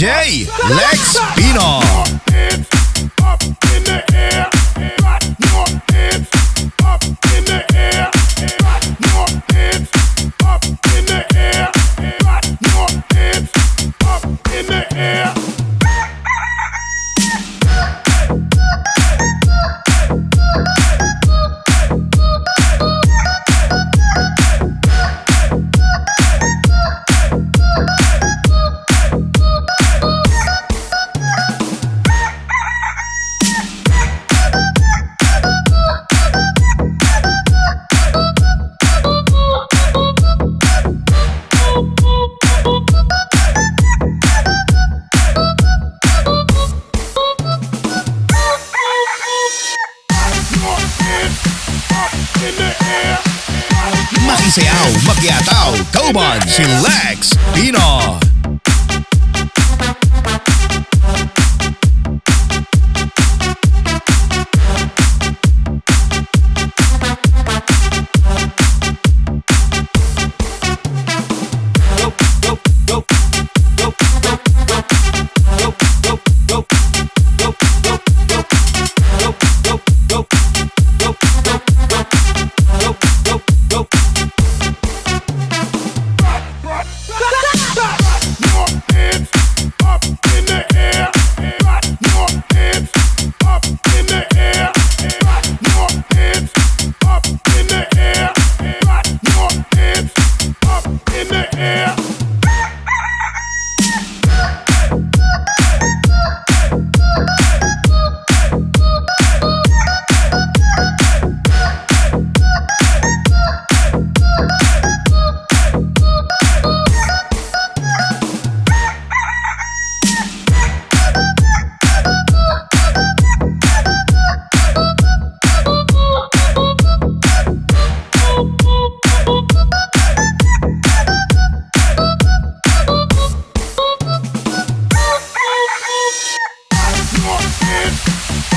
DJ Lex Pino. Hands up in the air. Got your hands up in the air. Got your hands up in the air. Got your hands up in the air. Makisayaw, magyataw, kauban si Lex Pino.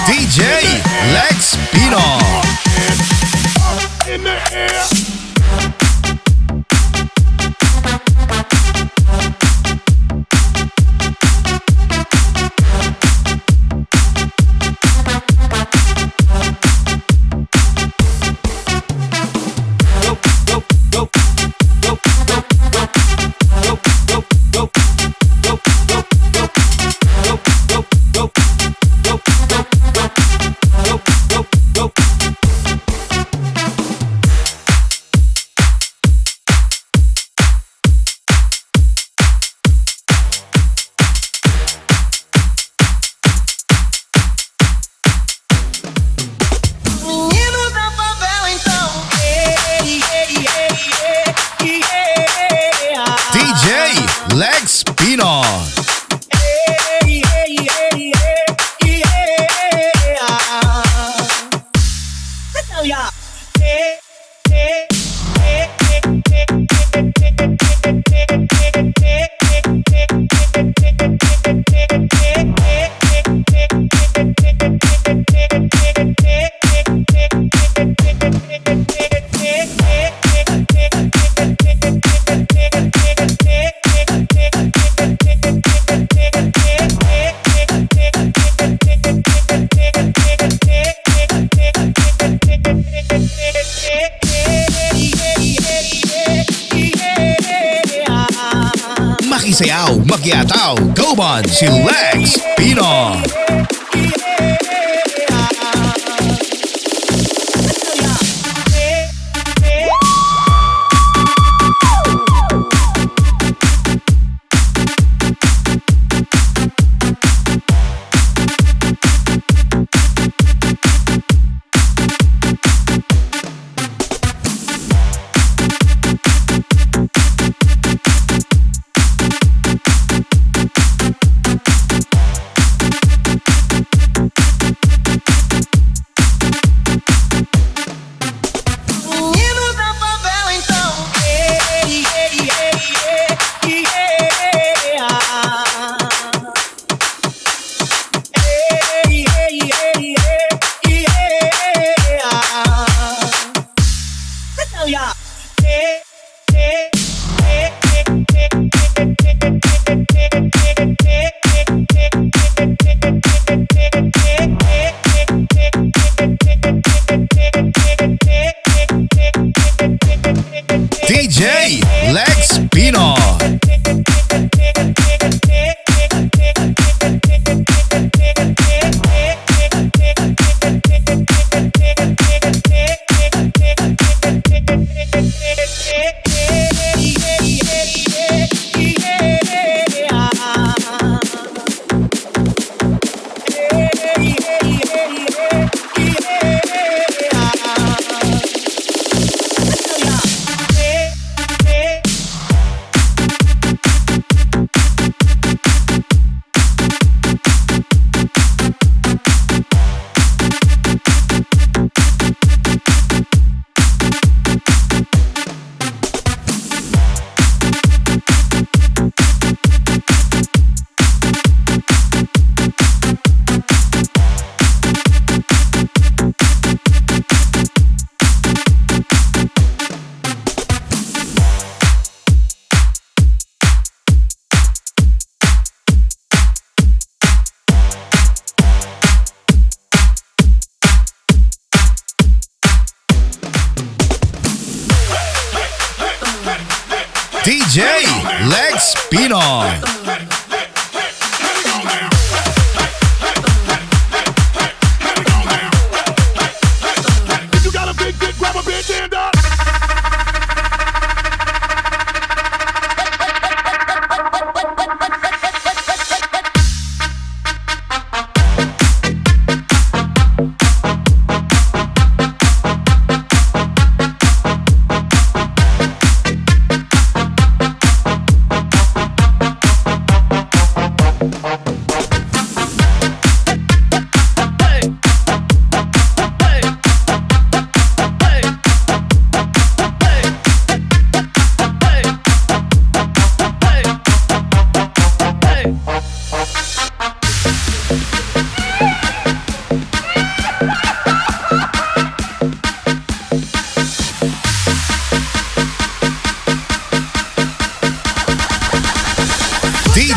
DJ Lex Pino. In the air. DJ Lex Pino. Makisayaw, magyataw, kauban si Lex Pino. DJ Lex Pinon. If you got a big dick, grab a bitch and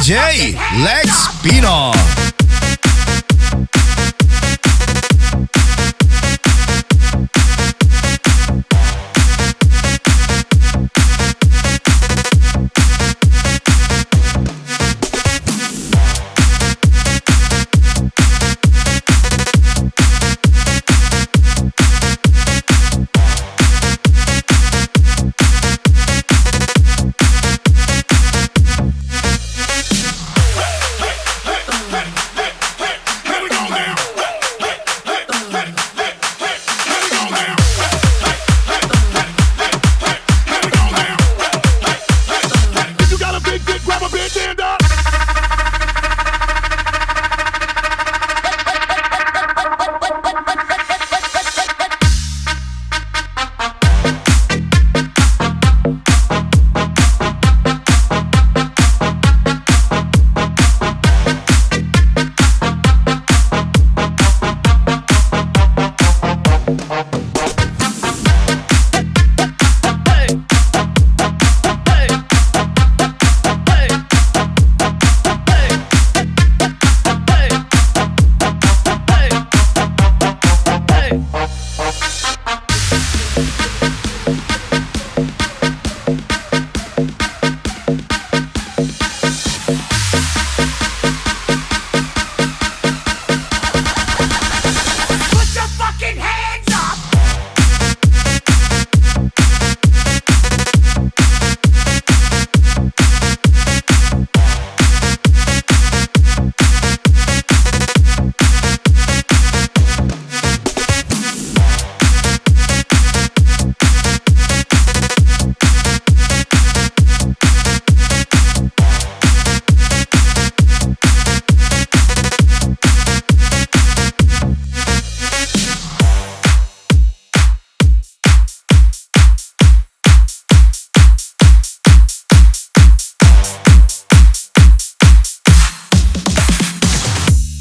DJ Lex Pinon.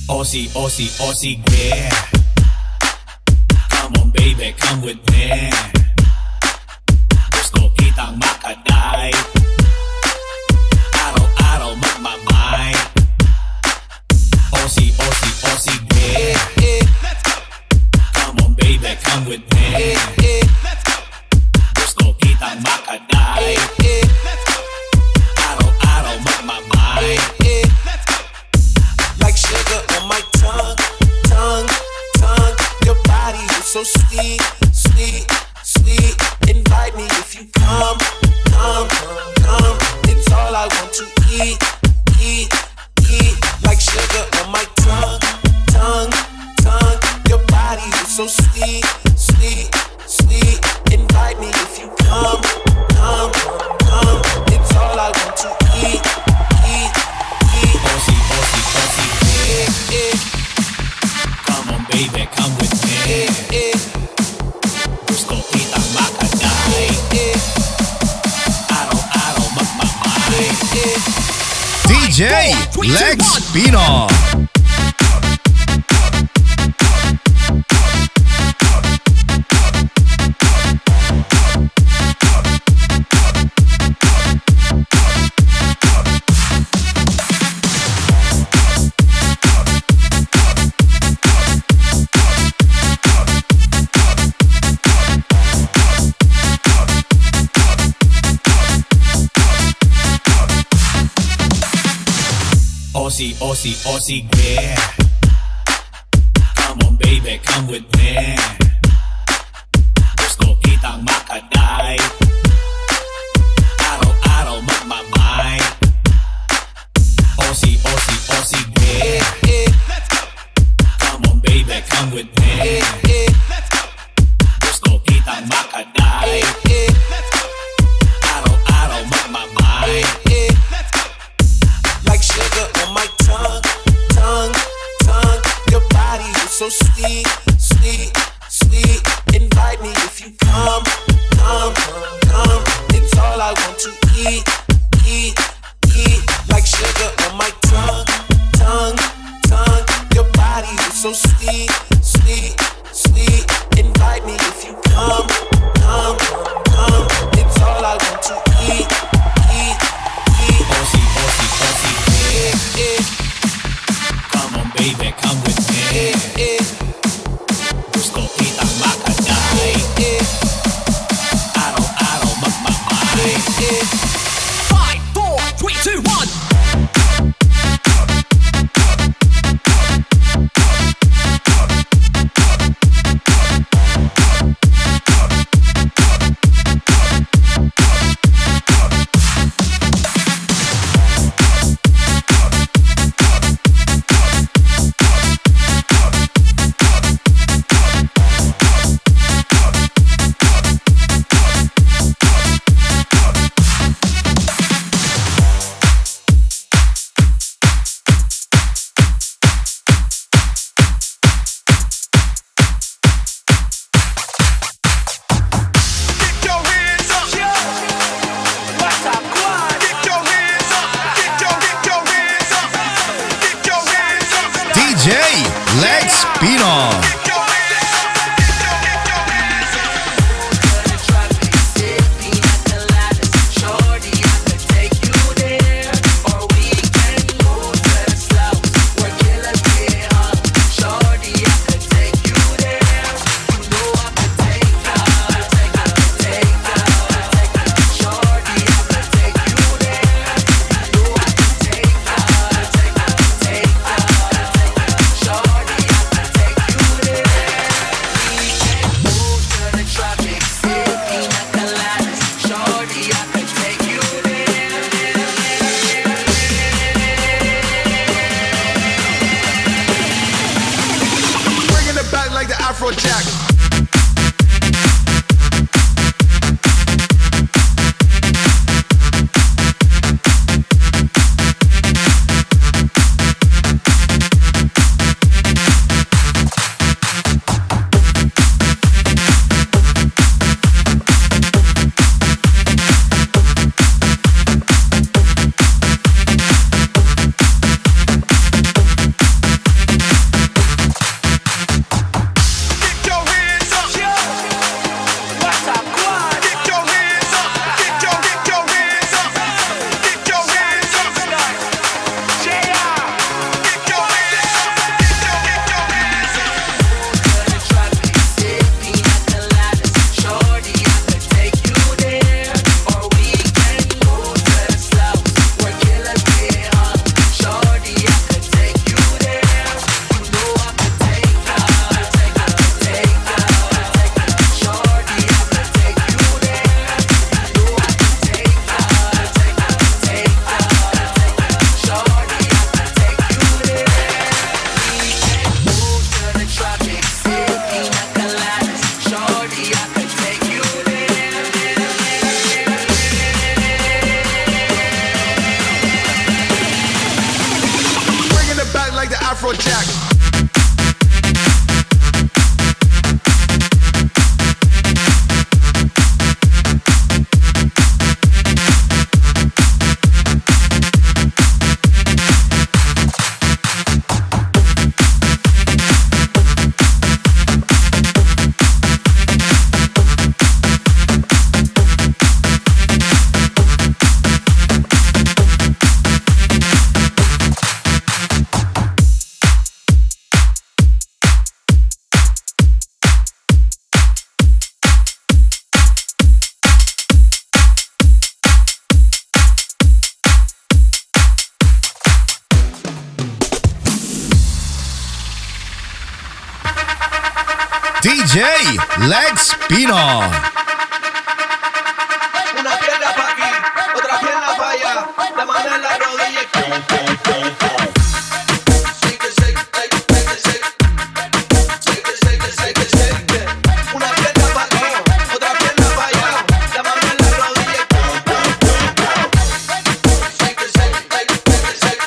Aussie, Aussie, Aussie, yeah. Come on baby, come with me. Gusto kitang makadai. Araw-araw magmamay. Aussie, Aussie, Aussie, yeah. Come on baby, come with me. Gusto kitang makadai. Araw-araw magmamay. Like sugar on my tongue, tongue, tongue. Your body is so sweet, sweet, sweet. Invite me if you come, come, come. It's all I want to eat, eat, eat. Like sugar on my tongue, tongue, tongue. Your body is so sweet, sweet, sweet. Invite me if you come, come, come. It's all I want to eat, eat, eat. Aussie, Aussie, Aussie, yeah. Come on baby, come with me. Gusto kitang makadai. Araw-araw magmamay. DJ Lex Pinon. Aussie, Aussie, Aussie, yeah. Come on baby, come with me. Gusto kitang makadai. Araw-araw magmamay. Aussie, Aussie, Aussie, yeah. Let's go. Come on baby, come with me. Let's go. Gusto kitang makadai. Let's go. Araw-araw magmamay. Let's go. Like sugar on my tongue, tongue, tongue. Your body is so sweet, sweet, sweet. Invite me if you come, come, come. It's all I want to eat, eat, eat. Like sugar on my tongue, tongue, tongue. Your body is so sweet, sweet, sweet. Invite me if you come, come, come. It's all I want to eat, eat, eat. Aussie, Aussie, Aussie, yeah. Come on baby, come with me. Gusto kitang makadai. Araw-araw magmamay. 5, 4, 3, 2, 1. DJ Lex Pino. Afrojack. Afrojack. DJ Lex Pino. Una pierna pa' aquí, otra pierna pa' allá, la mano en la rodilla y pum, pum, pum, pum. Shake it, shake it, shake it, shake it, shake it, shake it, shake it, shake it. Una pierna pa' aquí, otra pierna pa' allá, la mano en la rodilla y pum, pum, pum, pum. Shake it, shake it, shake it, shake it,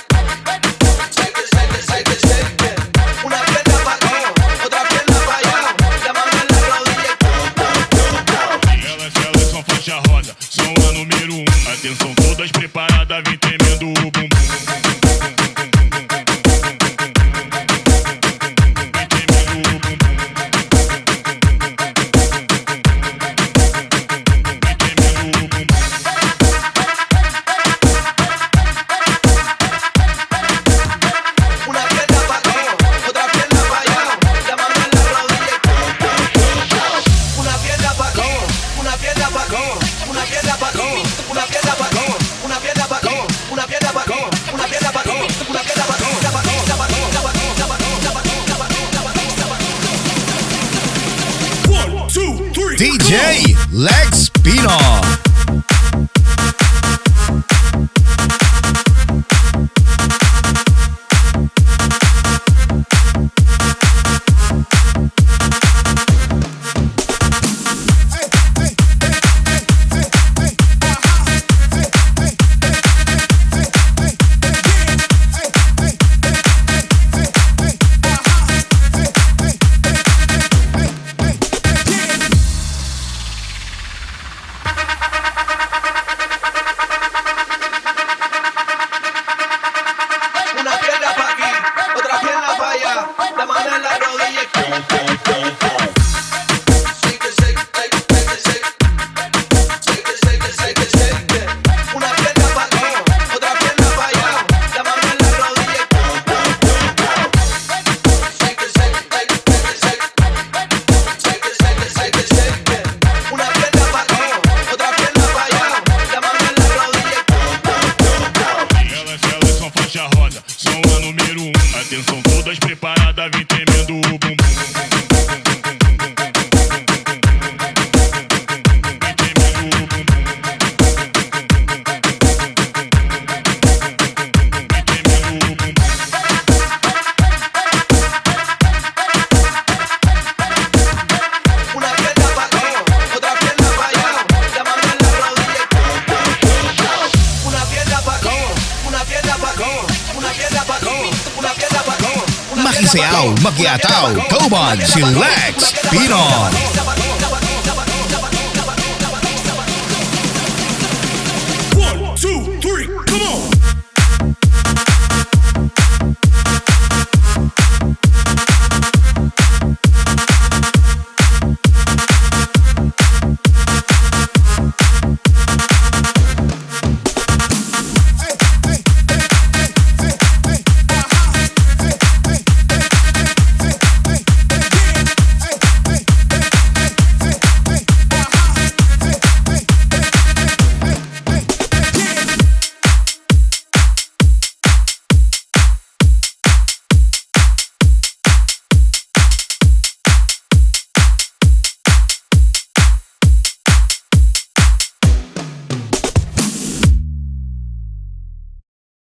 shake it, shake it, shake it, shake it. Una pierna pa' aquí, otra pierna pa' allá, la mano en la rodilla y pum, pum, pum, pum. Elas são faixa rosa, são a número 1. Atenção, todas preparadas, vem tremendo o bumbum. Una pierna pa' aquí, otra pierna pa' allá, la mano en la rodilla y pum, pum, pum, pum. Una pierna pa' aquí, una pierna pa' aquí, una pierna pa' aquí, una pierna pa' aquí, una pierna pa' aquí, una pierna pa' aquí, una pierna pa' aquí, una pierna pa' aquí, DJ Lex Pino. una pierna pa' aquí, otra pierna pa' allá, la mano en la rodilla y pum, pum, pum, pum. Shake it, shake it, shake it, shake it, shake it, shake it, shake it, shake it. Una pierna pa' aquí, otra pierna pa' allá, la mano en la rodilla y pum, pum, pum, pum. Shake it, shake it, shake it, shake it, shake it, shake it, shake it, shake it. Una pierna pa' aquí, otra pierna pa' allá, la mano en la rodilla y pum, pum, pum, pum. Elas são faixa rosa, são a número 1. Atenção, todas preparadas, vem tremendo o bumbum. Una pierna pa' aquí, otra pierna pa' allá, la mano en la rodilla y pum, pum, pum, pum. Una pierna pa' aquí, una pierna pa' aquí, una pierna pa' aquí, una pierna pa' aquí. Makisayaw, Makiataw, Kauban, si Lex Pino.